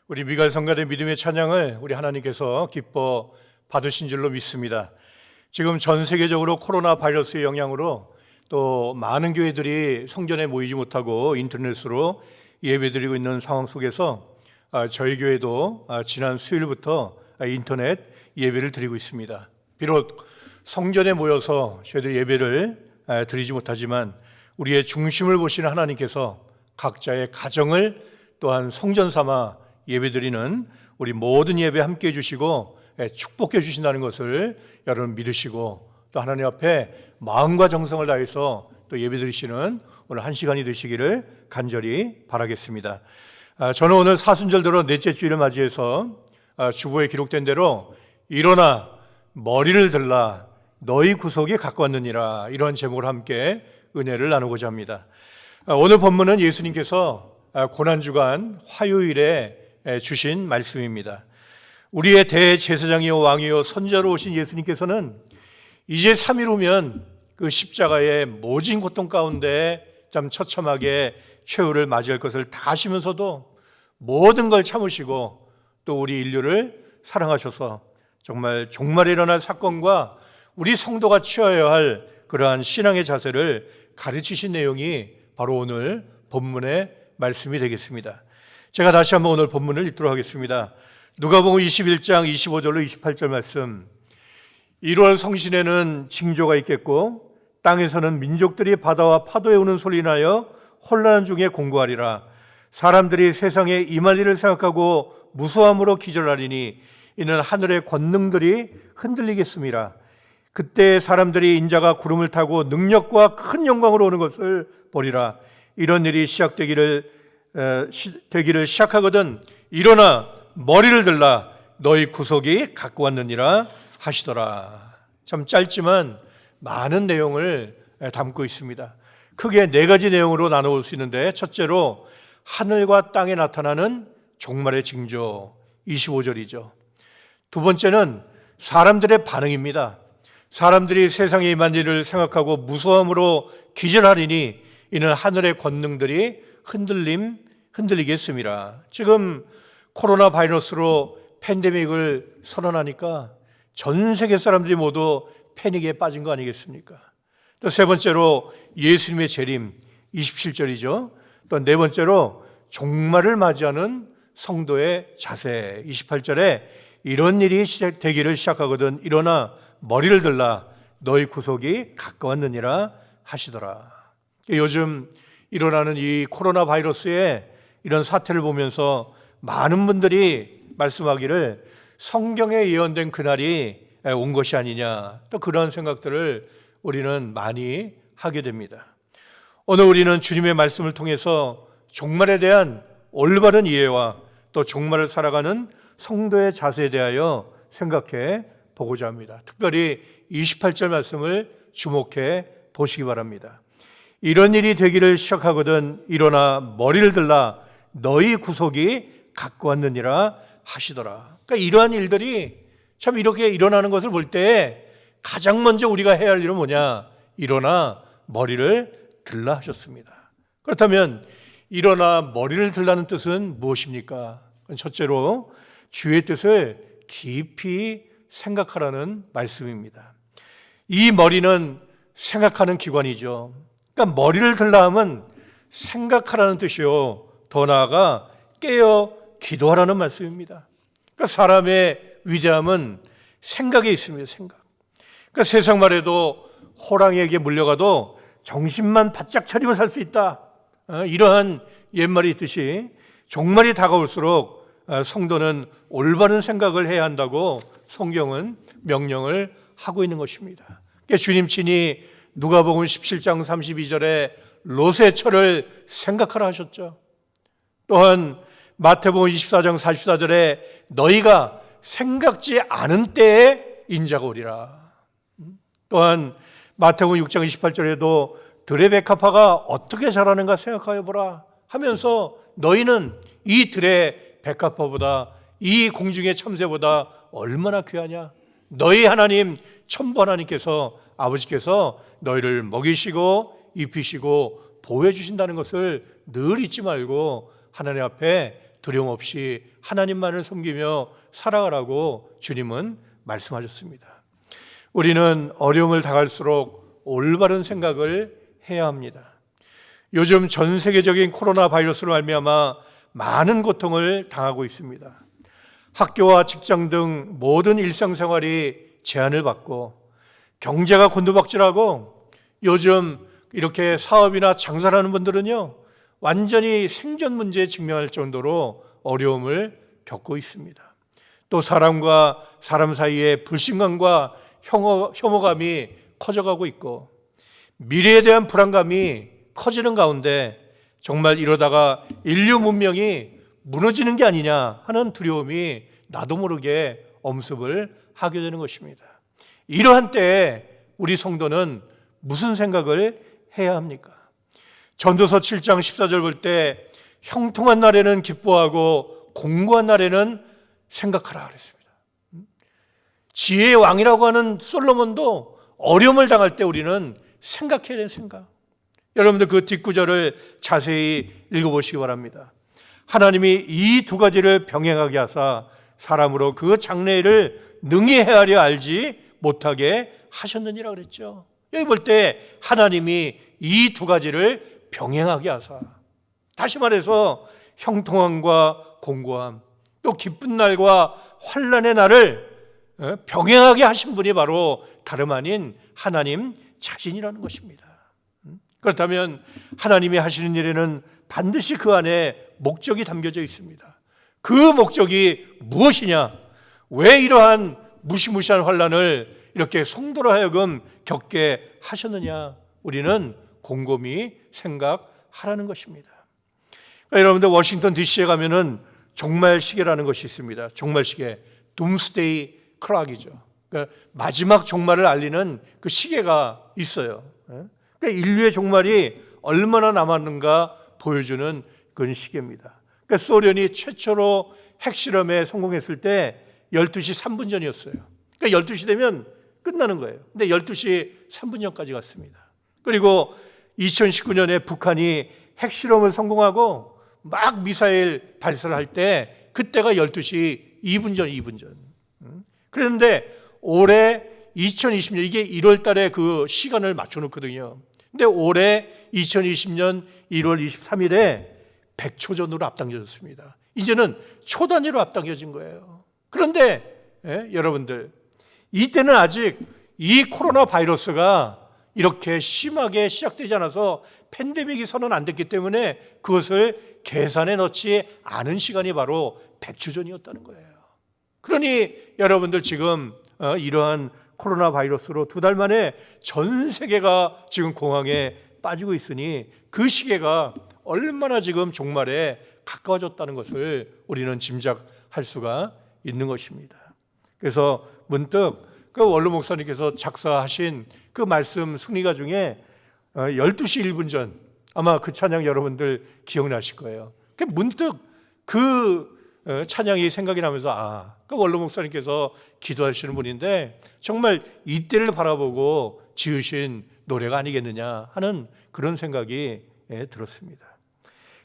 우리 미갈 성가대 믿음의 찬양을 우리 하나님께서 기뻐 받으신 줄로 믿습니다. 지금 전 세계적으로 코로나 바이러스의 영향으로 또 많은 교회들이 성전에 모이지 못하고 인터넷으로 예배드리고 있는 상황 속에서 저희 교회도 지난 수요일부터 인터넷 예배를 드리고 있습니다. 비록 성전에 모여서 저희들 예배를 드리지 못하지만 우리의 중심을 보시는 하나님께서 각자의 가정을 또한 성전 삼아 예배드리는 우리 모든 예배 함께 해주시고 축복해 주신다는 것을 여러분 믿으시고 또 하나님 앞에 마음과 정성을 다해서 또 예배드리시는 오늘 한 시간이 되시기를 간절히 바라겠습니다. 저는 오늘 사순절 들어 넷째 주일을 맞이해서 주보에 기록된 대로 일어나 머리를 들라 너희 구속이 가까웠느니라, 이런 제목으로 함께 은혜를 나누고자 합니다. 오늘 본문은 예수님께서 고난주간 화요일에 주신 말씀입니다. 우리의 대제사장이요 왕이요 선지자로 오신 예수님께서는 이제 3일 후면 그 십자가의 모진 고통 가운데 참 처참하게 최후를 맞이할 것을 다 아시면서도 모든 걸 참으시고 또 우리 인류를 사랑하셔서 정말 종말에 일어날 사건과 우리 성도가 취해야 할 그러한 신앙의 자세를 가르치신 내용이 바로 오늘 본문의 말씀이 되겠습니다. 제가 다시 한번 오늘 본문을 읽도록 하겠습니다. 누가복음 21장 25절로 28절 말씀. 1월 성신에는 징조가 있겠고 땅에서는 민족들이 바다와 파도에 오는 소리 나여 혼란 중에 공고하리라. 사람들이 세상에 임할 일을 생각하고 무수함으로 기절하리니 이는 하늘의 권능들이 흔들리겠습니라. 그때 사람들이 인자가 구름을 타고 능력과 큰 영광으로 오는 것을 보리라. 이런 일이 되기를 시작하거든 일어나 머리를 들라 너희 구속이 가까웠느니라 하시더라. 참 짧지만 많은 내용을 담고 있습니다. 크게 네 가지 내용으로 나눠볼 수 있는데, 첫째로 하늘과 땅에 나타나는 종말의 징조 25절이죠. 두 번째는 사람들의 반응입니다. 사람들이 세상에 임한 일을 생각하고 무서움으로 기절하리니 이는 하늘의 권능들이 흔들리겠습니다. 지금 코로나 바이러스로 팬데믹을 선언하니까 전 세계 사람들이 모두 패닉에 빠진 거 아니겠습니까? 또 세 번째로 예수님의 재림 27절이죠. 또 네 번째로 종말을 맞이하는 성도의 자세 28절에 이런 일이 되기를 시작하거든 일어나 머리를 들라 너희 구속이 가까웠느니라 하시더라. 요즘 일어나는 이 코로나 바이러스의 이런 사태를 보면서 많은 분들이 말씀하기를 성경에 예언된 그날이 온 것이 아니냐, 또 그런 생각들을 우리는 많이 하게 됩니다. 오늘 우리는 주님의 말씀을 통해서 종말에 대한 올바른 이해와 또 종말을 살아가는 성도의 자세에 대하여 생각해 보고자 합니다. 특별히 28절 말씀을 주목해 보시기 바랍니다. 이런 일이 되기를 시작하거든 일어나 머리를 들라 너희 구속이 가까웠느니라 하시더라. 그러니까 이러한 일들이 참 이렇게 일어나는 것을 볼 때 가장 먼저 우리가 해야 할 일은 뭐냐? 일어나 머리를 들라 하셨습니다. 그렇다면 일어나 머리를 들라는 뜻은 무엇입니까? 첫째로 주의 뜻을 깊이 생각하라는 말씀입니다. 이 머리는 생각하는 기관이죠. 그러니까 머리를 들라 하면 생각하라는 뜻이요, 더 나아가 깨어 기도하라는 말씀입니다. 그러니까 사람의 위대함은 생각에 있습니다. 생각. 그러니까 세상 말에도 호랑이에게 물려가도 정신만 바짝 차리면 살 수 있다, 이러한 옛말이 있듯이 종말이 다가올수록 성도는 올바른 생각을 해야 한다고 성경은 명령을 하고 있는 것입니다. 그러니까 주님 친히 누가복음 17장 32절에 롯의 철을 생각하라 하셨죠. 또한 마태복음 24장 44절에 너희가 생각지 않은 때에 인자가 오리라. 또한 마태복음 6장 28절에도 들의 백합화가 어떻게 자라는가 생각하여 보라 하면서 너희는 이 들의 백합화보다 이 공중의 참새보다 얼마나 귀하냐. 너희 하나님 천부 하나님께서 아버지께서 너희를 먹이시고 입히시고 보호해 주신다는 것을 늘 잊지 말고 하나님 앞에 두려움 없이 하나님만을 섬기며 살아가라고 주님은 말씀하셨습니다. 우리는 어려움을 당할수록 올바른 생각을 해야 합니다. 요즘 전 세계적인 코로나 바이러스로 말미암아 많은 고통을 당하고 있습니다. 학교와 직장 등 모든 일상생활이 제한을 받고 경제가 곤두박질하고 요즘 이렇게 사업이나 장사를 하는 분들은요, 완전히 생존 문제에 직면할 정도로 어려움을 겪고 있습니다. 또 사람과 사람 사이의 불신감과 혐오감이 커져가고 있고 미래에 대한 불안감이 커지는 가운데 정말 이러다가 인류 문명이 무너지는 게 아니냐 하는 두려움이 나도 모르게 엄습을 하게 되는 것입니다. 이러한 때에 우리 성도는 무슨 생각을 해야 합니까? 전도서 7장 14절 볼 때 형통한 날에는 기뻐하고 공고한 날에는 생각하라 그랬습니다. 지혜의 왕이라고 하는 솔로몬도 어려움을 당할 때 우리는 생각해야 되는 생각. 여러분들 그 뒷구절을 자세히 읽어보시기 바랍니다. 하나님이 이 두 가지를 병행하게 하사 사람으로 그 장래일을 능히 헤아려 알지 못하게 하셨느니라 그랬죠. 여기 볼 때 하나님이 이 두 가지를 병행하게 하사, 다시 말해서 형통함과 공고함, 또 기쁜 날과 환난의 날을 병행하게 하신 분이 바로 다름 아닌 하나님 자신이라는 것입니다. 그렇다면 하나님이 하시는 일에는 반드시 그 안에 목적이 담겨져 있습니다. 그 목적이 무엇이냐? 왜 이러한 무시무시한 환난을 이렇게 성도로 하여금 겪게 하셨느냐? 우리는 곰곰이 생각하라는 것입니다. 그러니까 여러분들 워싱턴 DC에 가면은 종말 시계라는 것이 있습니다. 종말 시계, 둠스데이 클락이죠. 그러니까 마지막 종말을 알리는 그 시계가 있어요. 그러니까 인류의 종말이 얼마나 남았는가 보여주는 그런 시계입니다. 그러니까 소련이 최초로 핵실험에 성공했을 때 12시 3분 전이었어요. 그러니까 12시 되면 끝나는 거예요. 근데 12시 3분 전까지 갔습니다. 그리고 2019년에 북한이 핵실험을 성공하고 막 미사일 발사를 할 때 그때가 12시 2분 전. 그런데 올해 2020년 이게 1월 달에 그 시간을 맞춰 놓거든요. 근데 올해 2020년 1월 23일에 100초 전으로 앞당겨졌습니다. 이제는 초 단위로 앞당겨진 거예요. 그런데 여러분들, 이때는 아직 이 코로나 바이러스가 이렇게 심하게 시작되지 않아서 팬데믹이 선언 안 됐기 때문에 그것을 계산에 넣지 않은 시간이 바로 100초 전이었다는 거예요. 그러니 여러분들 지금 이러한 코로나 바이러스로 2달 만에 전 세계가 지금 공황에 빠지고 있으니 그 시계가 얼마나 지금 종말에 가까워졌다는 것을 우리는 짐작할 수가 있는 것입니다. 그래서 문득 그 원로 목사님께서 작사하신 그 말씀 승리가 중에 12시 1분 전, 아마 그 찬양 여러분들 기억나실 거예요. 문득 그 찬양이 생각이 나면서 그 원로 목사님께서 기도하시는 분인데 정말 이때를 바라보고 지으신 노래가 아니겠느냐 하는 그런 생각이 들었습니다.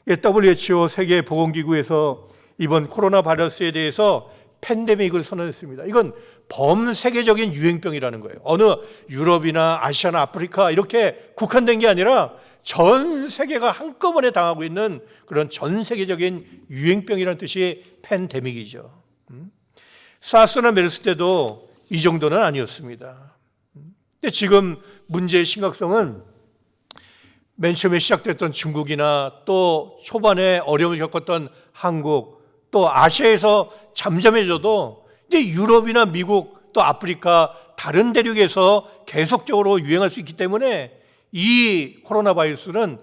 WHO 세계보건기구에서 이번 코로나 바이러스에 대해서 팬데믹을 선언했습니다. 이건 범세계적인 유행병이라는 거예요. 어느 유럽이나 아시아나 아프리카 이렇게 국한된 게 아니라 전 세계가 한꺼번에 당하고 있는 그런 전 세계적인 유행병이라는 뜻이 팬데믹이죠. 사스나 메르스 때도 이 정도는 아니었습니다. 근데 지금 문제의 심각성은 맨 처음에 시작됐던 중국이나 또 초반에 어려움을 겪었던 한국, 또 아시아에서 잠잠해져도 이제 유럽이나 미국 또 아프리카 다른 대륙에서 계속적으로 유행할 수 있기 때문에 이 코로나 바이러스는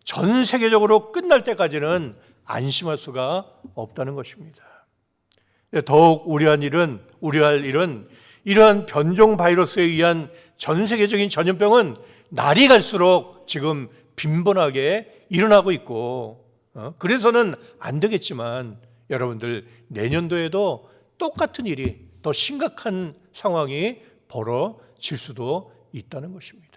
전 세계적으로 끝날 때까지는 안심할 수가 없다는 것입니다. 더욱 우려할 일은 이러한 변종 바이러스에 의한 전 세계적인 전염병은 날이 갈수록 지금 빈번하게 일어나고 있고 그래서는 안 되겠지만 여러분들 내년도에도 똑같은 일이 더 심각한 상황이 벌어질 수도 있다는 것입니다.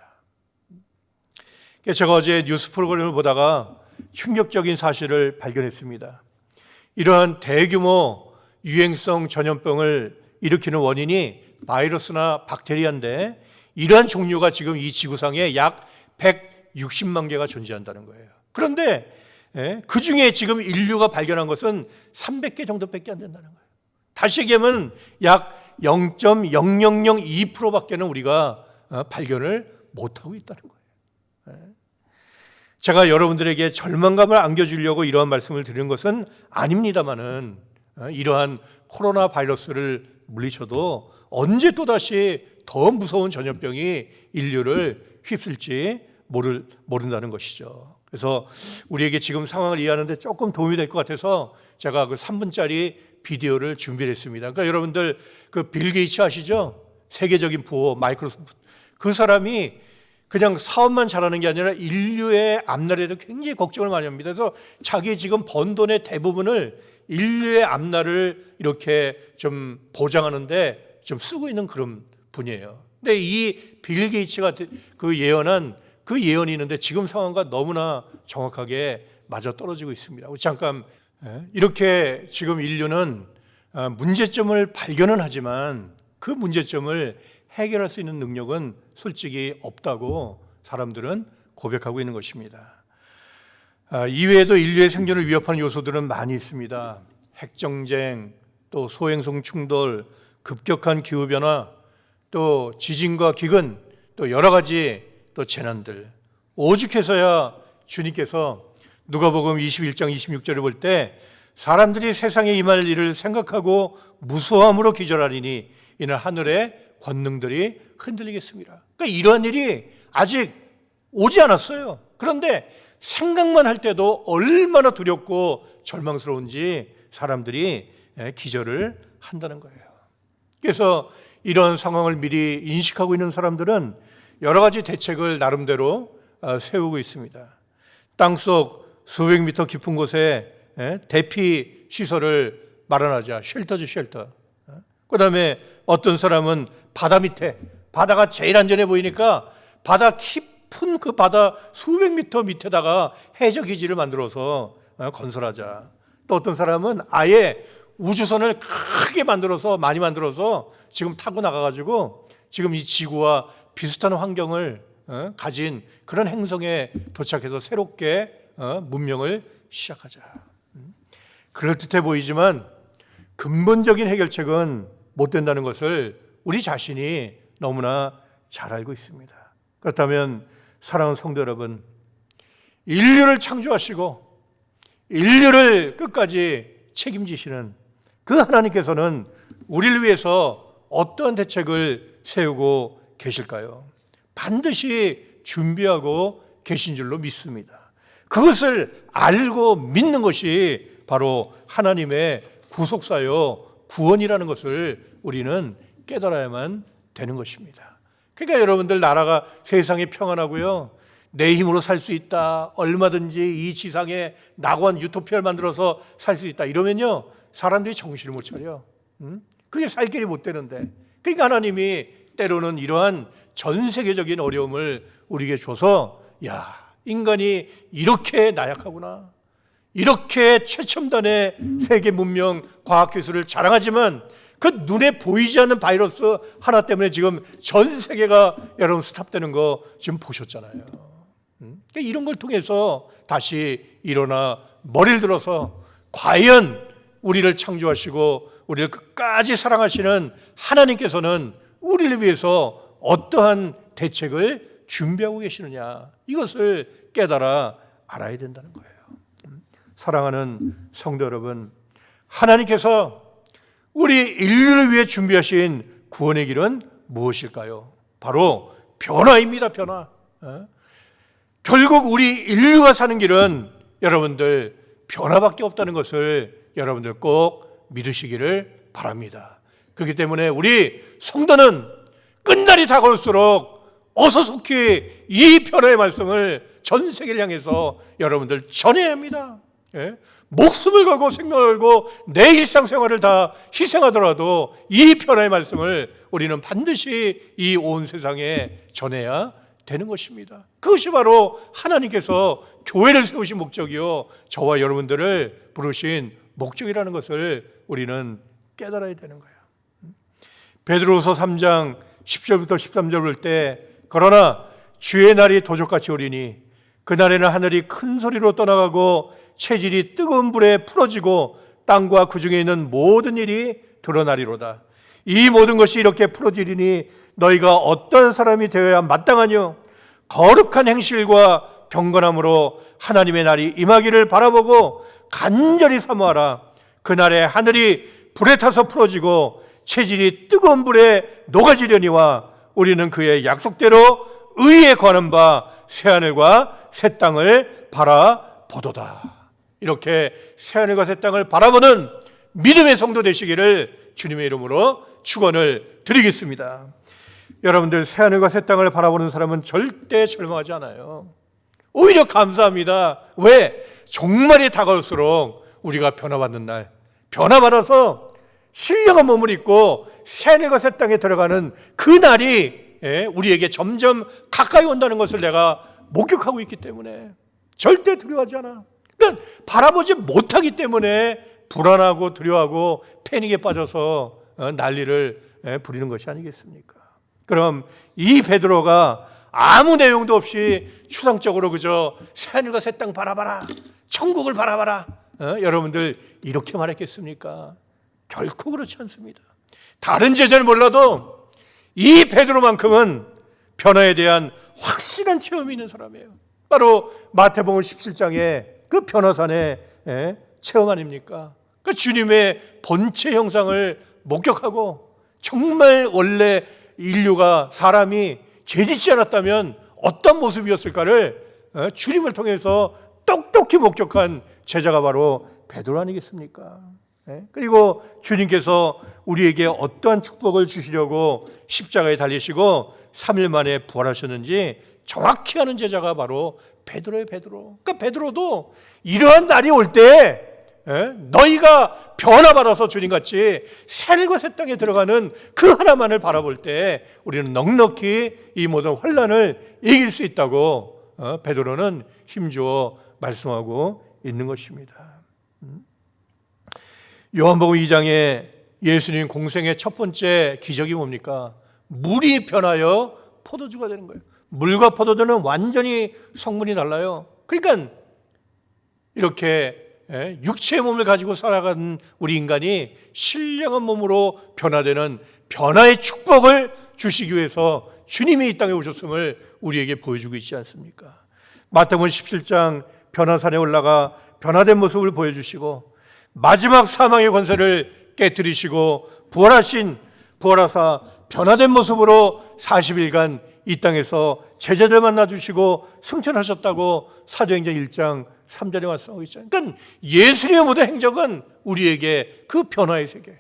제가 어제 뉴스 프로그램을 보다가 충격적인 사실을 발견했습니다. 이러한 대규모 유행성 전염병을 일으키는 원인이 바이러스나 박테리아인데 이러한 종류가 지금 이 지구상에 약 160만 개가 존재한다는 거예요. 그런데 그 중에 지금 인류가 발견한 것은 300개 정도밖에 안 된다는 거예요. 다시 얘기하면 약 0.0002%밖에는 우리가 발견을 못하고 있다는 거예요. 제가 여러분들에게 절망감을 안겨주려고 이러한 말씀을 드리는 것은 아닙니다만은 이러한 코로나 바이러스를 물리쳐도 언제 또다시 더 무서운 전염병이 인류를 휩쓸지 모른다는 것이죠. 그래서 우리에게 지금 상황을 이해하는데 조금 도움이 될 것 같아서 제가 그 3분짜리 비디오를 준비를 했습니다. 그러니까 여러분들 그 빌 게이츠 아시죠? 세계적인 부호 마이크로소프트. 그 사람이 그냥 사업만 잘하는 게 아니라 인류의 앞날에도 굉장히 걱정을 많이 합니다. 그래서 자기 지금 번 돈의 대부분을 인류의 앞날을 이렇게 좀 보장하는데 좀 쓰고 있는 그런 분이에요. 근데 이 빌 게이츠가 그 예언한 그 예언이 있는데 지금 상황과 너무나 정확하게 맞아떨어지고 있습니다. 우리 잠깐 이렇게 지금 인류는 문제점을 발견은 하지만 그 문제점을 해결할 수 있는 능력은 솔직히 없다고 사람들은 고백하고 있는 것입니다. 이외에도 인류의 생존을 위협하는 요소들은 많이 있습니다. 핵정쟁, 또 소행성 충돌, 급격한 기후변화, 또 지진과 기근, 또 여러 가지 또 재난들. 오죽해서야 주님께서 누가복음 21장 26절을 볼 때 사람들이 세상에 임할 일을 생각하고 무서함으로 기절하리니 이는 하늘의 권능들이 흔들리겠습니다. 그러니까 이러한 일이 아직 오지 않았어요. 그런데 생각만 할 때도 얼마나 두렵고 절망스러운지 사람들이 기절을 한다는 거예요. 그래서 이런 상황을 미리 인식하고 있는 사람들은 여러 가지 대책을 나름대로 세우고 있습니다. 땅속 수백 미터 깊은 곳에 대피 시설을 마련하자. 쉘터죠, 쉘터. 그 다음에 어떤 사람은 바다 밑에, 바다가 제일 안전해 보이니까 바다 깊은 그 바다 수백 미터 밑에다가 해저 기지를 만들어서 건설하자. 또 어떤 사람은 아예 우주선을 크게 만들어서 많이 만들어서 지금 타고 나가가지고 지금 이 지구와 비슷한 환경을 가진 그런 행성에 도착해서 새롭게 문명을 시작하자. 그럴듯해 보이지만 근본적인 해결책은 못 된다는 것을 우리 자신이 너무나 잘 알고 있습니다. 그렇다면 사랑하는 성도 여러분, 인류를 창조하시고 인류를 끝까지 책임지시는 그 하나님께서는 우리를 위해서 어떤 대책을 세우고 계실까요? 반드시 준비하고 계신 줄로 믿습니다. 그것을 알고 믿는 것이 바로 하나님의 구속사요 구원이라는 것을 우리는 깨달아야만 되는 것입니다. 그러니까 여러분들 나라가 세상이 평안하고요, 내 힘으로 살 수 있다, 얼마든지 이 지상에 낙원 유토피아를 만들어서 살 수 있다 이러면요 사람들이 정신을 못 차려. 그게 살 길이 못 되는데. 그러니까 하나님이 때로는 이러한 전 세계적인 어려움을 우리에게 줘서 야, 인간이 이렇게 나약하구나, 이렇게 최첨단의 세계 문명 과학기술을 자랑하지만 그 눈에 보이지 않는 바이러스 하나 때문에 지금 전 세계가 여러분 스탑되는 거 지금 보셨잖아요. 이런 걸 통해서 다시 일어나 머리를 들어서 과연 우리를 창조하시고 우리를 끝까지 사랑하시는 하나님께서는 우리를 위해서 어떠한 대책을 준비하고 계시느냐, 이것을 깨달아 알아야 된다는 거예요. 사랑하는 성도 여러분, 하나님께서 우리 인류를 위해 준비하신 구원의 길은 무엇일까요? 바로 변화입니다. 변화. 결국 우리 인류가 사는 길은 여러분들 변화밖에 없다는 것을 여러분들 꼭 믿으시기를 바랍니다. 그렇기 때문에 우리 성도는 끝날이 다가올수록 어서 속히 이 변화의 말씀을 전 세계를 향해서 여러분들 전해야 합니다. 목숨을 걸고 생명을 걸고 내 일상생활을 다 희생하더라도 이 변화의 말씀을 우리는 반드시 이 온 세상에 전해야 되는 것입니다. 그것이 바로 하나님께서 교회를 세우신 목적이요, 저와 여러분들을 부르신 목적이라는 것을 우리는 깨달아야 되는 거예요. 베드로후서 3장 10절부터 13절 볼 때 그러나 주의 날이 도적같이 오리니 그날에는 하늘이 큰 소리로 떠나가고 체질이 뜨거운 불에 풀어지고 땅과 그 중에 있는 모든 일이 드러나리로다. 이 모든 것이 이렇게 풀어지리니 너희가 어떤 사람이 되어야 마땅하뇨? 거룩한 행실과 경건함으로 하나님의 날이 임하기를 바라보고 간절히 사모하라. 그날에 하늘이 불에 타서 풀어지고 체질이 뜨거운 불에 녹아지려니와 우리는 그의 약속대로 의에 관한 바 새하늘과 새 땅을 바라보도다. 이렇게 새하늘과 새 땅을 바라보는 믿음의 성도 되시기를 주님의 이름으로 축원을 드리겠습니다. 여러분들, 새하늘과 새 땅을 바라보는 사람은 절대 절망하지 않아요. 오히려 감사합니다. 왜? 종말이 다가올수록 우리가 변화받는 날, 변화받아서 신령한 몸을 입고 새하늘과 새 땅에 들어가는 그 날이 우리에게 점점 가까이 온다는 것을 내가 목격하고 있기 때문에 절대 두려워하지 않아. 그러니까 바라보지 못하기 때문에 불안하고 두려워하고 패닉에 빠져서 난리를 부리는 것이 아니겠습니까? 그럼 이 베드로가 아무 내용도 없이 추상적으로 그저 새하늘과 새 땅 바라봐라, 천국을 바라봐라, 여러분들 이렇게 말했겠습니까? 결코 그렇지 않습니다. 다른 제자는 몰라도 이 베드로만큼은 변화에 대한 확실한 체험이 있는 사람이에요. 바로 마태복음 17장의 그 변화산의 체험 아닙니까? 그 주님의 본체 형상을 목격하고 정말 원래 인류가 사람이 죄짓지 않았다면 어떤 모습이었을까를 주님을 통해서 똑똑히 목격한 제자가 바로 베드로 아니겠습니까? 그리고 주님께서 우리에게 어떠한 축복을 주시려고 십자가에 달리시고 3일 만에 부활하셨는지 정확히 아는 제자가 바로 베드로예요. 베드로. 그러니까 베드로도 이러한 날이 올 때 너희가 변화받아서 주님같이 새하늘과 새 땅에 들어가는 그 하나만을 바라볼 때 우리는 넉넉히 이 모든 환난을 이길 수 있다고 베드로는 힘주어 말씀하고 있는 것입니다. 요한복음 2장에 예수님 공생의 첫 번째 기적이 뭡니까? 물이 변하여 포도주가 되는 거예요. 물과 포도주는 완전히 성분이 달라요. 그러니까 이렇게 육체의 몸을 가지고 살아가는 우리 인간이 신령한 몸으로 변화되는 변화의 축복을 주시기 위해서 주님이 이 땅에 오셨음을 우리에게 보여주고 있지 않습니까? 마태복음 17장 변화산에 올라가 변화된 모습을 보여주시고 마지막 사망의 권세를 깨뜨리시고 부활하사 변화된 모습으로 40일간 이 땅에서 제자들 만나주시고 승천하셨다고 사도행전 1장 3절에 말씀하고 있잖아요. 그러니까 예수님의 모든 행적은 우리에게 그 변화의 세계,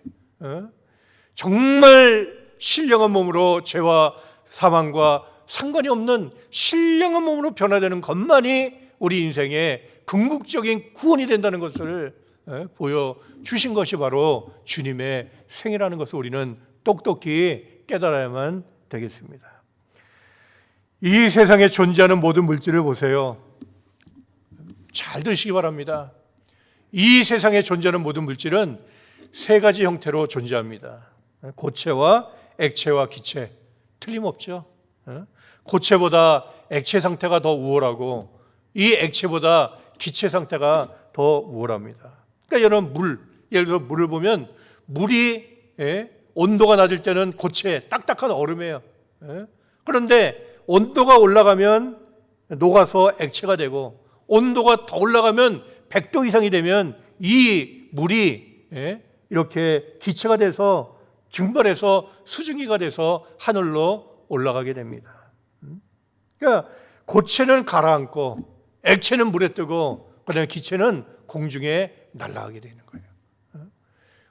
정말 신령한 몸으로 죄와 사망과 상관이 없는 신령한 몸으로 변화되는 것만이 우리 인생의 궁극적인 구원이 된다는 것을 보여주신 것이 바로 주님의 생이라는 것을 우리는 똑똑히 깨달아야만 되겠습니다. 이 세상에 존재하는 모든 물질을 보세요. 잘 들으시기 바랍니다. 이 세상에 존재하는 모든 물질은 세 가지 형태로 존재합니다. 고체와 액체와 기체, 틀림없죠. 고체보다 액체 상태가 더 우월하고 이 액체보다 기체 상태가 더 우월합니다. 그러니까 여러분 예를 들어 물을 보면 물이 온도가 낮을 때는 고체, 딱딱한 얼음이에요. 그런데 온도가 올라가면 녹아서 액체가 되고 온도가 더 올라가면 100도 이상이 되면 이 물이 이렇게 기체가 돼서 증발해서 수증기가 돼서 하늘로 올라가게 됩니다. 그러니까 고체는 가라앉고 액체는 물에 뜨고 그다음에 기체는 공중에 날아가게 되는 거예요.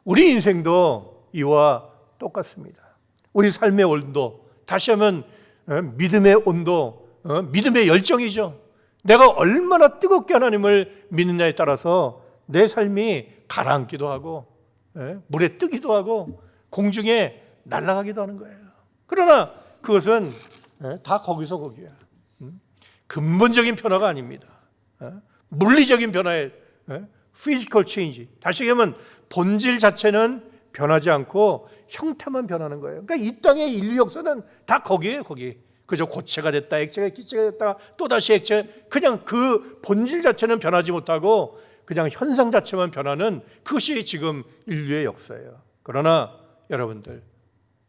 우리 인생도 이와 똑같습니다. 우리 삶의 온도, 다시 하면 믿음의 온도, 믿음의 열정이죠. 내가 얼마나 뜨겁게 하나님을 믿느냐에 따라서 내 삶이 가라앉기도 하고 물에 뜨기도 하고 공중에 날아가기도 하는 거예요. 그러나 그것은 다 거기서 거기야. 근본적인 변화가 아닙니다. 물리적인 변화에 physical change. 다시 얘기하면 본질 자체는 변하지 않고 형태만 변하는 거예요. 그러니까 이 땅의 인류 역사는 다 거기에요, 거기. 그저 고체가 됐다, 액체가 기체가 됐다, 또다시 액체. 그냥 그 본질 자체는 변하지 못하고 그냥 현상 자체만 변하는 그것이 지금 인류의 역사예요. 그러나 여러분들,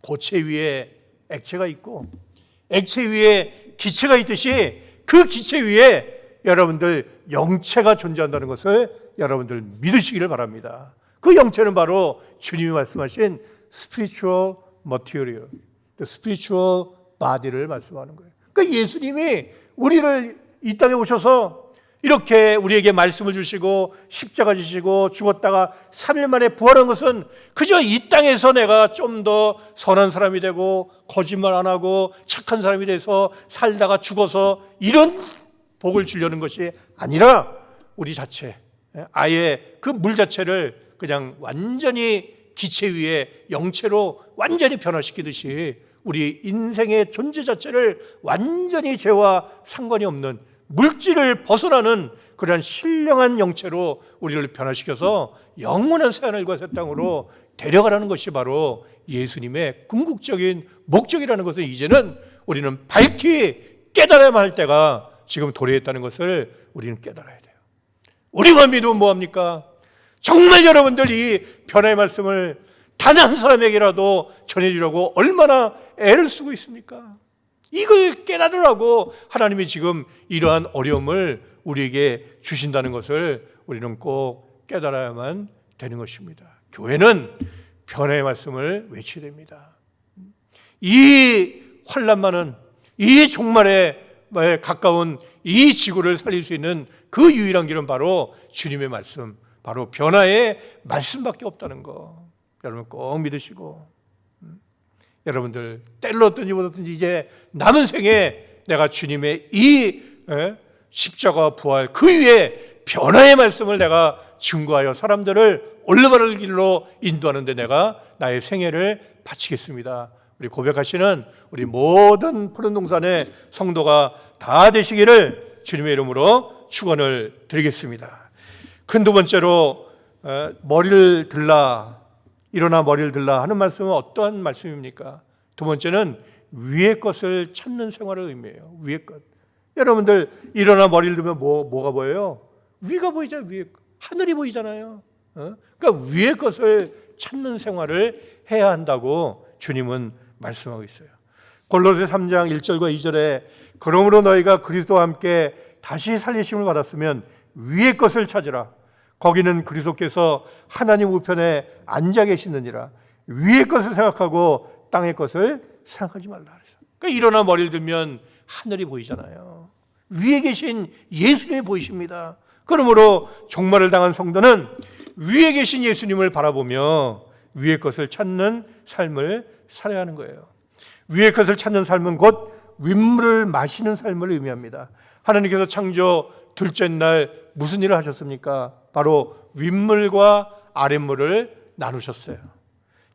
고체 위에 액체가 있고 액체 위에 기체가 있듯이 그 기체 위에 여러분들 영체가 존재한다는 것을 여러분들 믿으시기를 바랍니다. 그 영체는 바로 주님이 말씀하신 spiritual material, the spiritual body를 말씀하는 거예요. 그러니까 예수님이 우리를 이 땅에 오셔서 이렇게 우리에게 말씀을 주시고 십자가 지시고 죽었다가 3일 만에 부활한 것은 그저 이 땅에서 내가 좀 더 선한 사람이 되고 거짓말 안 하고 착한 사람이 돼서 살다가 죽어서 이런 복을 주려는 것이 아니라 우리 자체, 아예 그 물 자체를 그냥 완전히 기체 위에 영체로 완전히 변화시키듯이 우리 인생의 존재 자체를 완전히 죄와 상관이 없는 물질을 벗어나는 그러한 신령한 영체로 우리를 변화시켜서 영원한 새하늘과 새 땅으로 데려가라는 것이 바로 예수님의 궁극적인 목적이라는 것을 이제는 우리는 밝히 깨달아야만 할 때가 지금 도래했다는 것을 우리는 깨달아야 돼요. 우리만 믿으면 뭐합니까? 정말 여러분들 이 변화의 말씀을 단 한 사람에게라도 전해주려고 얼마나 애를 쓰고 있습니까? 이걸 깨달으라고 하나님이 지금 이러한 어려움을 우리에게 주신다는 것을 우리는 꼭 깨달아야만 되는 것입니다. 교회는 변화의 말씀을 외쳐야 됩니다. 이 환난 많은 이 종말에 가까운 이 지구를 살릴 수 있는 그 유일한 길은 바로 주님의 말씀, 바로 변화의 말씀밖에 없다는 거 여러분 꼭 믿으시고, 여러분들 때를 얻든지 못 얻든지 이제 남은 생에 내가 주님의 이 십자가 부활 그 위에 변화의 말씀을 내가 증거하여 사람들을 올바른 길로 인도하는데 내가 나의 생애를 바치겠습니다. 우리 고백하시는 우리 모든 푸른 동산의 성도가 다 되시기를 주님의 이름으로 축원을 드리겠습니다. 큰 두 번째로 머리를 들라, 일어나 머리를 들라 하는 말씀은 어떠한 말씀입니까? 두 번째는 위의 것을 찾는 생활을 의미해요. 위의 것. 여러분들 일어나 머리를 들면 뭐가 보여요? 위가 보이잖아요. 위에 하늘이 보이잖아요. 그러니까 위의 것을 찾는 생활을 해야 한다고 주님은 말씀하고 있어요. 골로새 3장 1절과 2절에 그러므로 너희가 그리스도와 함께 다시 살리심을 받았으면 위의 것을 찾으라. 거기는 그리스도께서 하나님 우편에 앉아 계시느니라. 위의 것을 생각하고 땅의 것을 생각하지 말라. 그러니까 일어나 머리를 들면 하늘이 보이잖아요. 위에 계신 예수님이 보이십니다. 그러므로 종말을 당한 성도는 위에 계신 예수님을 바라보며 위의 것을 찾는 삶을 살아야 하는 거예요. 위의 것을 찾는 삶은 곧 윗물을 마시는 삶을 의미합니다. 하나님께서 창조 둘째 날 무슨 일을 하셨습니까? 바로 윗물과 아랫물을 나누셨어요.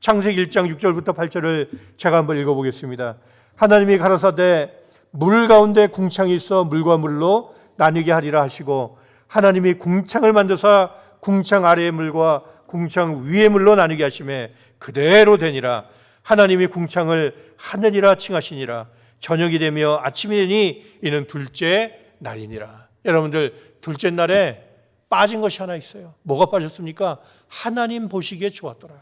창세기 1장 6절부터 8절을 제가 한번 읽어보겠습니다. 하나님이 가라사대 물 가운데 궁창이 있어 물과 물로 나뉘게 하리라 하시고 하나님이 궁창을 만드사 궁창 아래의 물과 궁창 위의 물로 나뉘게 하심에 그대로 되니라. 하나님이 궁창을 하늘이라 칭하시니라. 저녁이 되며 아침이 되니 이는 둘째 날이니라. 여러분들 둘째 날에 빠진 것이 하나 있어요. 뭐가 빠졌습니까? 하나님 보시기에 좋았더라.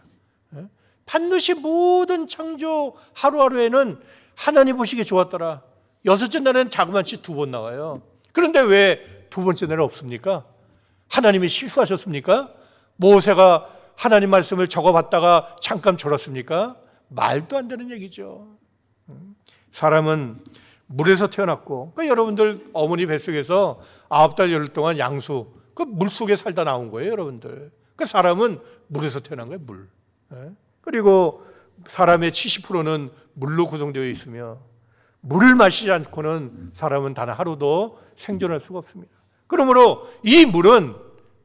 반드시 모든 창조 하루하루에는 하나님 보시기에 좋았더라. 여섯째 날에는 자그마치 2번 나와요. 그런데 왜 두 번째 날은 없습니까? 하나님이 실수하셨습니까? 모세가 하나님 말씀을 적어봤다가 잠깐 졸았습니까? 말도 안 되는 얘기죠. 사람은 물에서 태어났고, 그러니까 여러분들 어머니 뱃속에서 9달 열흘 동안 양수, 그 물속에 살다 나온 거예요, 여러분들. 그 사람은 물에서 태어난 거예요, 물. 그리고 사람의 70%는 물로 구성되어 있으며 물을 마시지 않고는 사람은 단 하루도 생존할 수가 없습니다. 그러므로 이 물은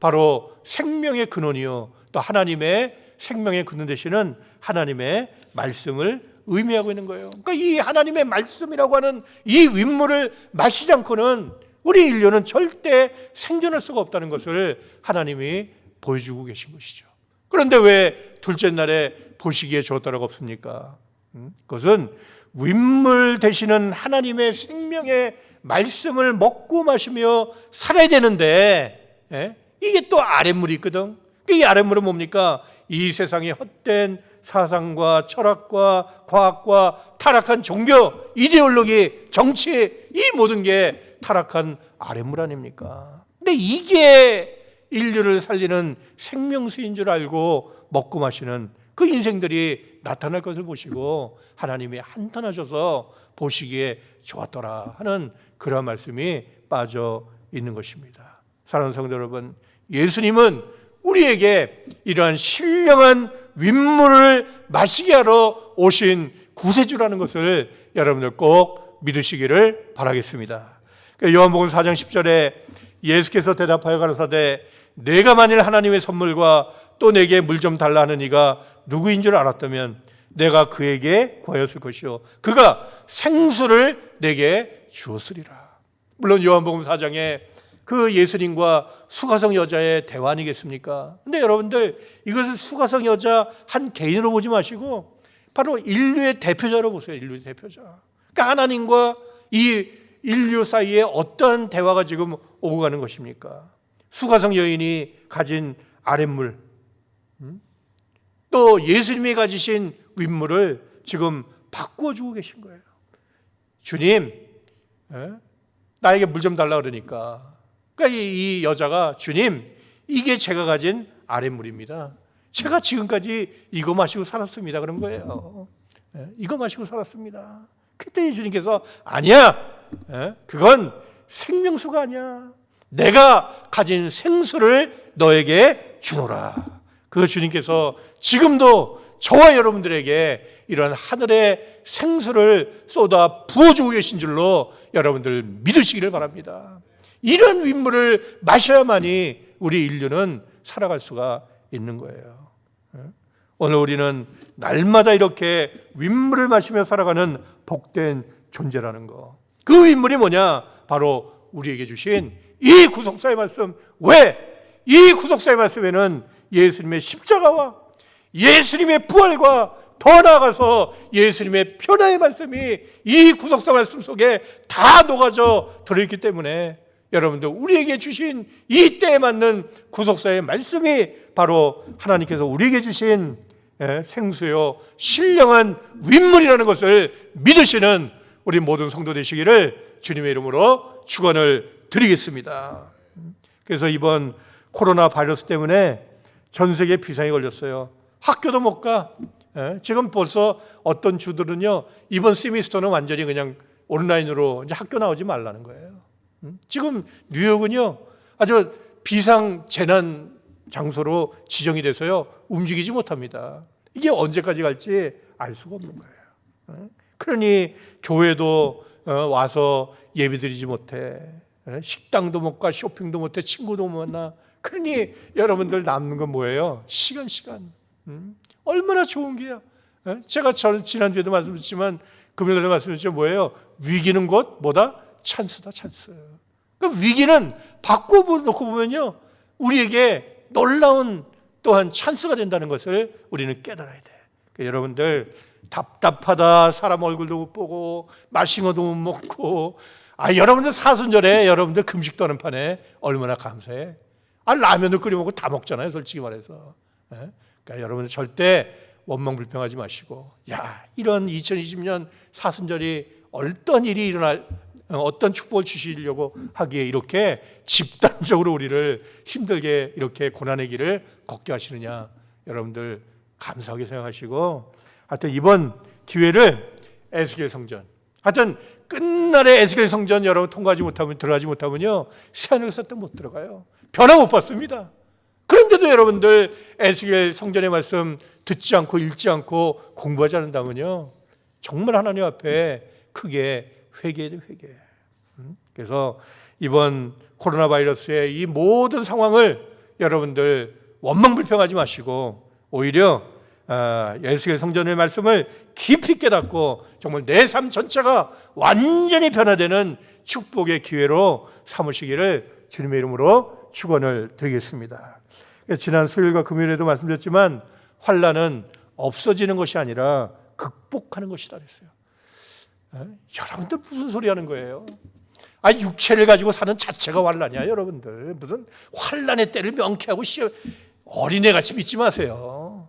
바로 생명의 근원이요, 또 하나님의 생명의 근원 되시는 하나님의 말씀을 의미하고 있는 거예요. 그러니까 이 하나님의 말씀이라고 하는 이 윗물을 마시지 않고는 우리 인류는 절대 생존할 수가 없다는 것을 하나님이 보여주고 계신 것이죠. 그런데 왜 둘째 날에 보시기에 좋았다라고 없습니까? 그것은 윈물 되시는 하나님의 생명의 말씀을 먹고 마시며 살아야 되는데, 이게 또 아랫물이 있거든. 이 아랫물은 뭡니까? 이 세상의 헛된 사상과 철학과 과학과 타락한 종교, 이데올로기, 정치, 이 모든 게 타락한 아랫물 아닙니까? 근데 이게 인류를 살리는 생명수인 줄 알고 먹고 마시는 그 인생들이 나타날 것을 보시고 하나님이 한탄하셔서 보시기에 좋았더라 하는 그런 말씀이 빠져 있는 것입니다. 사랑하는 성도 여러분, 예수님은 우리에게 이러한 신령한 윗물을 마시게 하러 오신 구세주라는 것을 여러분들 꼭 믿으시기를 바라겠습니다. 요한복음 4장 10절에 예수께서 대답하여 가라사대 내가 만일 하나님의 선물과 또 내게 물 좀 달라 하는 이가 누구인 줄 알았다면 내가 그에게 구하였을 것이요 그가 생수를 내게 주었으리라. 물론 요한복음 4장에 그 예수님과 수가성 여자의 대화 아니겠습니까? 근데 여러분들 이것을 수가성 여자 한 개인으로 보지 마시고 바로 인류의 대표자로 보세요. 인류의 대표자. 그러니까 하나님과 이 인류 사이에 어떤 대화가 지금 오고 가는 것입니까? 수가성 여인이 가진 아랫물, 또 예수님이 가지신 윗물을 지금 바꾸어 주고 계신 거예요. 주님, 나에게 물 좀 달라 그러니까. 그러니까 이 여자가 주님, 이게 제가 가진 아랫물입니다. 제가 지금까지 이거 마시고 살았습니다. 그런 거예요. 이거 마시고 살았습니다. 그때 주님께서 아니야, 그건 생명수가 아니야. 내가 가진 생수를 너에게 주노라. 그 주님께서 지금도 저와 여러분들에게 이런 하늘의 생수를 쏟아 부어주고 계신 줄로 여러분들 믿으시기를 바랍니다. 이런 윗물을 마셔야만이 우리 인류는 살아갈 수가 있는 거예요. 오늘 우리는 날마다 이렇게 윗물을 마시며 살아가는 복된 존재라는 거. 그 윗물이 뭐냐? 바로 우리에게 주신 이 구속사의 말씀. 왜? 이 구속사의 말씀에는 예수님의 십자가와 예수님의 부활과 더 나아가서 예수님의 변화의 말씀이 이 구속사 말씀 속에 다 녹아져 들어있기 때문에 여러분들 우리에게 주신 이 때에 맞는 구속사의 말씀이 바로 하나님께서 우리에게 주신 생수요 신령한 윗물이라는 것을 믿으시는 우리 모든 성도 되시기를 주님의 이름으로 축원을 드리겠습니다. 그래서 이번 코로나 바이러스 때문에 전 세계 비상이 걸렸어요. 학교도 못 가. 지금 벌써 어떤 주들은요 이번 세미스터는 완전히 그냥 온라인으로 이제 학교 나오지 말라는 거예요. 지금 뉴욕은요 아주 비상 재난 장소로 지정이 돼서요 움직이지 못합니다. 이게 언제까지 갈지 알 수가 없는 거예요. 그러니 교회도 와서 예배드리지 못해, 식당도 못 가, 쇼핑도 못해, 친구도 못 만나. 그러니 여러분들 남는 건 뭐예요? 시간. 얼마나 좋은 게야. 제가 지난주에도 말씀드렸지만 금요일에도 말씀드렸죠. 뭐예요? 위기는 곧 뭐다? 찬스다, 찬스. 그 위기는 바꿔놓고 보면요 우리에게 놀라운 또한 찬스가 된다는 것을 우리는 깨달아야 돼. 그러니까 여러분들 답답하다, 사람 얼굴도 못 보고 맛있는 것도 못 먹고, 여러분들 사순절에 여러분들 금식도 하는 판에 얼마나 감사해. 라면을 끓여 먹고 다 먹잖아요, 솔직히 말해서. 그러니까 여러분들 절대 원망불평하지 마시고, 이런 2020년 사순절이 어떤 일이 일어날, 어떤 축복을 주시려고 하기에 이렇게 집단적으로 우리를 힘들게 이렇게 고난의 길을 걷게 하시느냐, 여러분들 감사하게 생각하시고, 하여튼 이번 기회를 에스겔 성전, 하여튼 끝날에 에스겔 성전 여러분 통과하지 못하면, 들어가지 못하면요 새하늘 섰다 못 들어가요. 변화 못 받습니다. 그런데도 여러분들 에스겔 성전의 말씀 듣지 않고 읽지 않고 공부하지 않는다면요 정말 하나님 앞에 크게 회개해야 돼, 회개. 그래서 이번 코로나 바이러스의 이 모든 상황을 여러분들 원망불평하지 마시고 오히려 에스겔 성전의 말씀을 깊이 깨닫고 정말 내 삶 전체가 완전히 변화되는 축복의 기회로 삼으시기를 주님의 이름으로 축원을 드리겠습니다. 지난 수요일과 금요일에도 말씀드렸지만 환난은 없어지는 것이 아니라 극복하는 것이다 그랬어요. 여러분들 무슨 소리 하는 거예요? 육체를 가지고 사는 자체가 환난이야. 여러분들 무슨 환난의 때를 명쾌하고 어린애같이 믿지 마세요.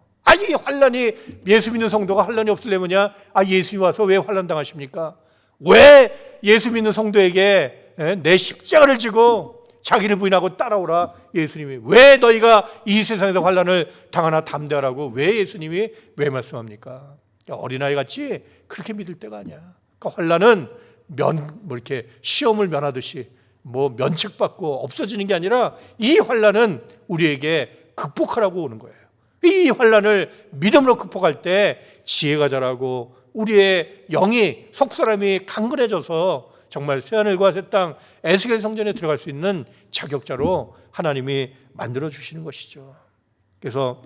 이 환난이, 예수 믿는 성도가 환난이 없으려면야 예수님 와서 왜 환난 당하십니까? 왜 예수 믿는 성도에게 내 십자가를 지고 자기를 부인하고 따라오라 예수님이, 왜 너희가 이 세상에서 환난을 당하나 담대하라고 왜 예수님이 왜 말씀합니까? 어린아이같이 그렇게 믿을 때가 아니야. 그러니까 환난은 이렇게 시험을 면하듯이 면책받고 없어지는 게 아니라 이 환난은 우리에게 극복하라고 오는 거예요. 이 환난을 믿음으로 극복할 때 지혜가 자라고 우리의 영이, 속사람이 강건해져서 정말 새하늘과 새 땅 에스겔 성전에 들어갈 수 있는 자격자로 하나님이 만들어 주시는 것이죠. 그래서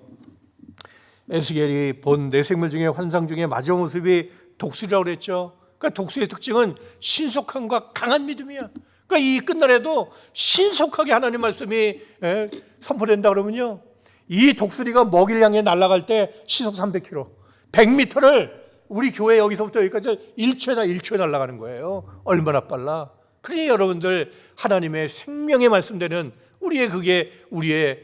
에스겔이 본 내 생물 중에 환상 중에 마지막 모습이 독수리라고 그랬죠. 그러니까 독수리의 특징은 신속함과 강한 믿음이야. 그러니까 이 끝날에도 신속하게 하나님 말씀이 선포된다 그러면요, 이 독수리가 먹이를 향해 날아갈 때 시속 300km, 100m를 우리 교회 여기서부터 여기까지 1초에 날아가는 거예요. 얼마나 빨라. 그러니 여러분들 하나님의 생명의 말씀되는 그게 우리의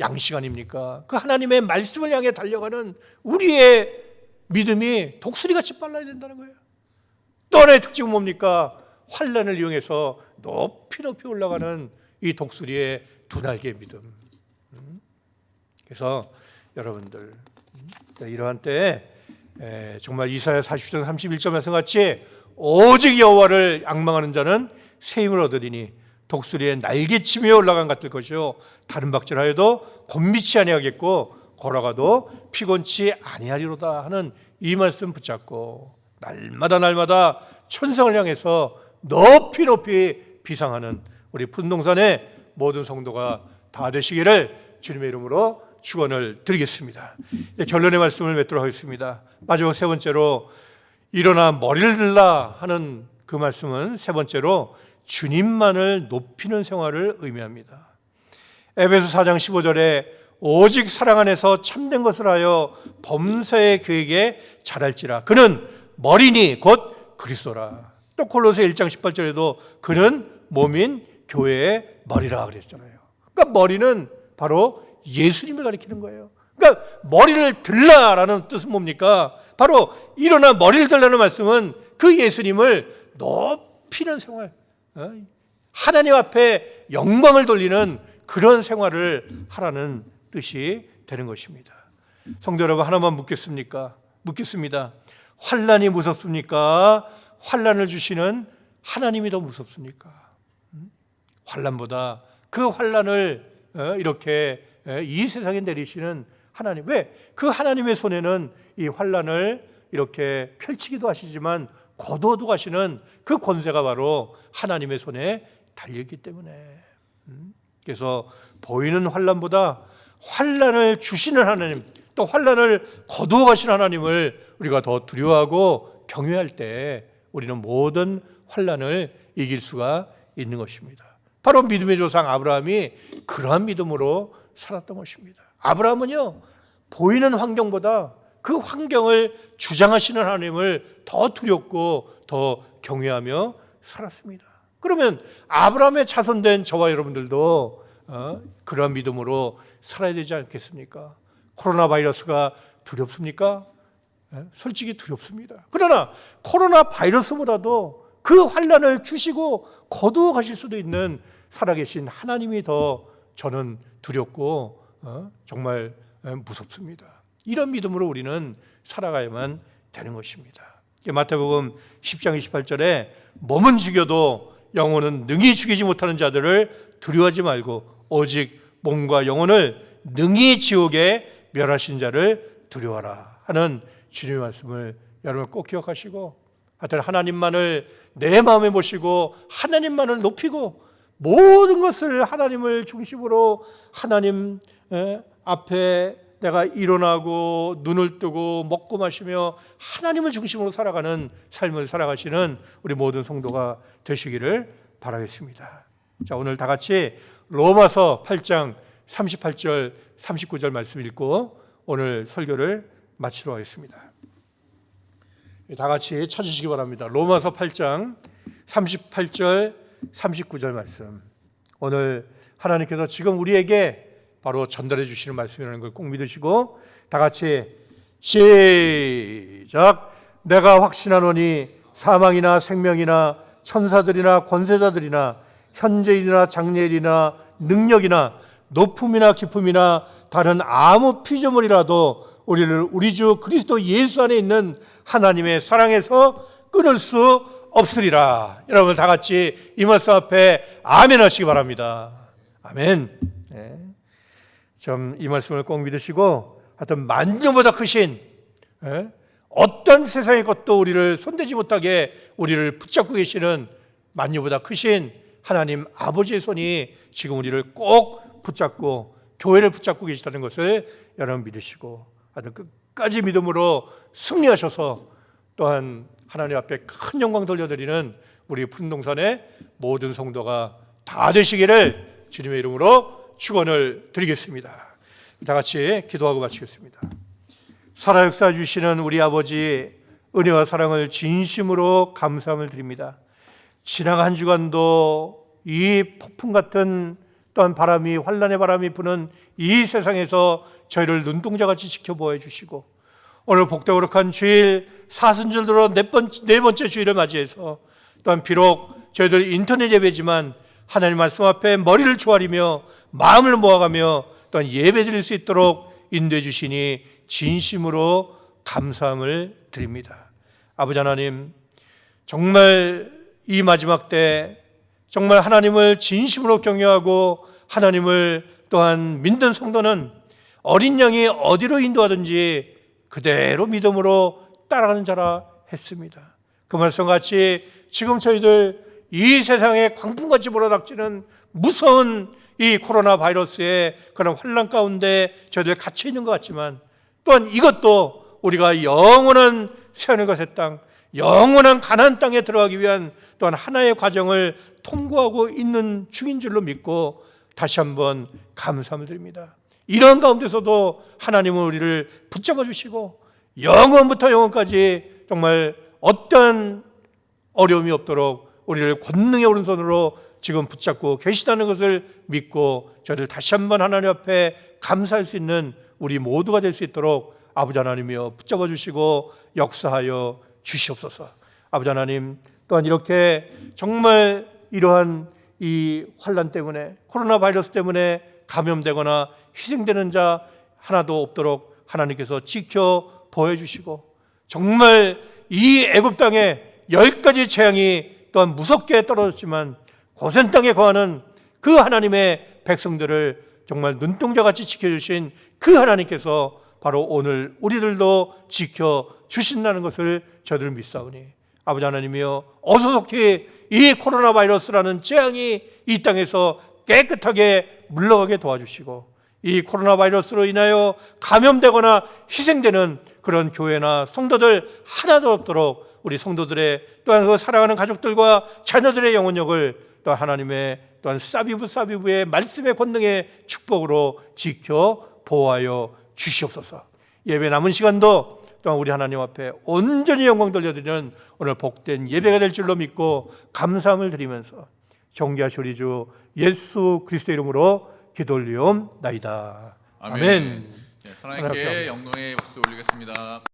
양식 아닙니까? 그 하나님의 말씀을 향해 달려가는 우리의 믿음이 독수리같이 빨라야 된다는 거예요. 또 하나의 특징은 뭡니까? 환난을 이용해서 높이 올라가는 이 독수리의 두 날개의 믿음. 그래서 여러분들 이러한 때에 정말 이사야 40장 31절 말씀같이 오직 여호와를 앙망하는 자는 새 힘을 얻으리니 독수리의 날개치며 올라간 같을 것이요 다른 박질하여도 곤미치 아니하겠고 걸어가도 피곤치 아니하리로다 하는 이 말씀 붙잡고 날마다 천성을 향해서 높이 비상하는 우리 푼동산의 모든 성도가 다 되시기를 주님의 이름으로 축원을 드리겠습니다. 결론의 말씀을 맺도록 하겠습니다. 마지막 세 번째로 일어나 머리를 들라 하는 그 말씀은 세 번째로 주님만을 높이는 생활을 의미합니다. 에베소 4장 15절에 오직 사랑 안에서 참된 것을 하여 범사의 교회에 잘할지라 그는 머리니 곧 그리스도라. 또 골로새 1장 18절에도 그는 몸인 교회의 머리라 그랬잖아요. 그러니까 머리는 바로 예수님을 가리키는 거예요. 그러니까 머리를 들라라는 뜻은 뭡니까? 바로 일어나 머리를 들라는 말씀은 그 예수님을 높이는 생활, 하나님 앞에 영광을 돌리는 그런 생활을 하라는 뜻이 되는 것입니다. 성도 여러분, 하나만 묻겠습니다. 환난이 무섭습니까? 환난을 주시는 하나님이 더 무섭습니까? 환난보다 그 환난을 이렇게 이 세상에 내리시는 하나님, 왜? 그 하나님의 손에는 이 환난을 이렇게 펼치기도 하시지만 거두어도 가시는 그 권세가 바로 하나님의 손에 달려있기 때문에, 그래서 보이는 환난보다 환난을 주시는 하나님, 또 환난을 거두어 가시는 하나님을 우리가 더 두려워하고 경외할 때 우리는 모든 환난을 이길 수가 있는 것입니다. 바로 믿음의 조상 아브라함이 그러한 믿음으로 살았던 것입니다. 아브라함은요, 보이는 환경보다 그 환경을 주장하시는 하나님을 더 두렵고 더 경외하며 살았습니다. 그러면 아브라함의 자손된 저와 여러분들도 그러한 믿음으로 살아야 되지 않겠습니까? 코로나 바이러스가 두렵습니까? 솔직히 두렵습니다. 그러나 코로나 바이러스보다도 그 환난을 주시고 거두어 가실 수도 있는 살아계신 하나님이 더 저는 두렵고 정말 무섭습니다. 이런 믿음으로 우리는 살아가야만 되는 것입니다. 마태복음 10장 28절에 몸은 죽여도 영혼은 능히 죽이지 못하는 자들을 두려워하지 말고 오직 몸과 영혼을 능히 지옥에 멸하신 자를 두려워하라 하는 주님의 말씀을 여러분 꼭 기억하시고, 하여튼 하나님만을 내 마음에 모시고 하나님만을 높이고 모든 것을 하나님을 중심으로 하나님 앞에 내가 일어나고 눈을 뜨고 먹고 마시며 하나님을 중심으로 살아가는 삶을 살아가시는 우리 모든 성도가 되시기를 바라겠습니다. 자, 오늘 다 같이 로마서 8장 38절 39절 말씀 읽고 오늘 설교를 마치도록 하겠습니다. 다 같이 찾으시기 바랍니다. 로마서 8장 38절 39절 말씀. 오늘 하나님께서 지금 우리에게 바로 전달해 주시는 말씀이라는 걸 꼭 믿으시고 다 같이 시작. 내가 확신하노니 사망이나 생명이나 천사들이나 권세자들이나 현재일이나 장래일이나 능력이나 높음이나 깊음이나 다른 아무 피조물이라도 우리를 우리 주 그리스도 예수 안에 있는 하나님의 사랑에서 끊을 수 없으리라. 여러분 다 같이 이 말씀 앞에 아멘 하시기 바랍니다. 아멘. 네. 좀 이 말씀을 꼭 믿으시고 하여튼 만유보다 크신 어떤 세상의 것도 우리를 손대지 못하게 우리를 붙잡고 계시는 만유보다 크신 하나님 아버지의 손이 지금 우리를 꼭 붙잡고 교회를 붙잡고 계시다는 것을 여러분 믿으시고 하여튼 끝까지 믿음으로 승리하셔서 또한 하나님 앞에 큰 영광 돌려드리는 우리 푸른동산의 모든 성도가 다 되시기를 주님의 이름으로 축원을 드리겠습니다. 다 같이 기도하고 마치겠습니다. 살아 역사 주시는 우리 아버지 은혜와 사랑을 진심으로 감사함을 드립니다. 지나간 한 주간도 이 폭풍 같은 또한 바람이 환란의 바람이 부는 이 세상에서 저희를 눈동자같이 지켜보아 주시고 오늘 복되거룩한 주일 사순절로 네 번째 주일을 맞이해서 또한 비록 저희들 인터넷 예배지만 하나님 말씀 앞에 머리를 조아리며 마음을 모아가며 또한 예배 드릴 수 있도록 인도해 주시니 진심으로 감사함을 드립니다. 아버지 하나님, 정말 이 마지막 때 정말 하나님을 진심으로 경외하고 하나님을 또한 믿는 성도는 어린 양이 어디로 인도하든지 그대로 믿음으로 따라가는 자라 했습니다. 그 말씀같이 지금 저희들 이 세상에 광풍같이 몰아닥치는 무서운 이 코로나 바이러스의 그런 환란 가운데 저희들 갇혀 있는 것 같지만 또한 이것도 우리가 영원한 새하늘과 새 땅, 영원한 가나안 땅에 들어가기 위한 또한 하나의 과정을 통과하고 있는 중인 줄로 믿고 다시 한번 감사함을 드립니다. 이런 가운데서도 하나님은 우리를 붙잡아 주시고 영원부터 영원까지 정말 어떤 어려움이 없도록 우리를 권능의 오른손으로 지금 붙잡고 계시다는 것을 믿고 저희들 다시 한번 하나님 앞에 감사할 수 있는 우리 모두가 될 수 있도록 아버지 하나님이여 붙잡아 주시고 역사하여 주시옵소서. 아버지 하나님, 또한 이렇게 정말 이러한 이 환란 때문에 코로나 바이러스 때문에 감염되거나 희생되는 자 하나도 없도록 하나님께서 지켜 보여주시고 정말 이 애굽 땅에 10가지 재앙이 또한 무섭게 떨어졌지만 고센 땅에 거하는 그 하나님의 백성들을 정말 눈동자같이 지켜주신 그 하나님께서 바로 오늘 우리들도 지켜주신다는 것을 저들 믿사오니 아버지 하나님이여 어서 속히 이 코로나 바이러스라는 재앙이 이 땅에서 깨끗하게 물러가게 도와주시고 이 코로나 바이러스로 인하여 감염되거나 희생되는 그런 교회나 성도들 하나도 없도록 우리 성도들의 또한 그 사랑하는 가족들과 자녀들의 영혼력을 또 하나님의 또한 사비부의 말씀의 권능의 축복으로 지켜 보호하여 주시옵소서. 예배 남은 시간도 또한 우리 하나님 앞에 온전히 영광 돌려드리는 오늘 복된 예배가 될 줄로 믿고 감사함을 드리면서 존귀하신 우리 주 예수 그리스도의 이름으로 기도 올리옵나이다. 아멘. 하나님께 영광의 박수 올리겠습니다.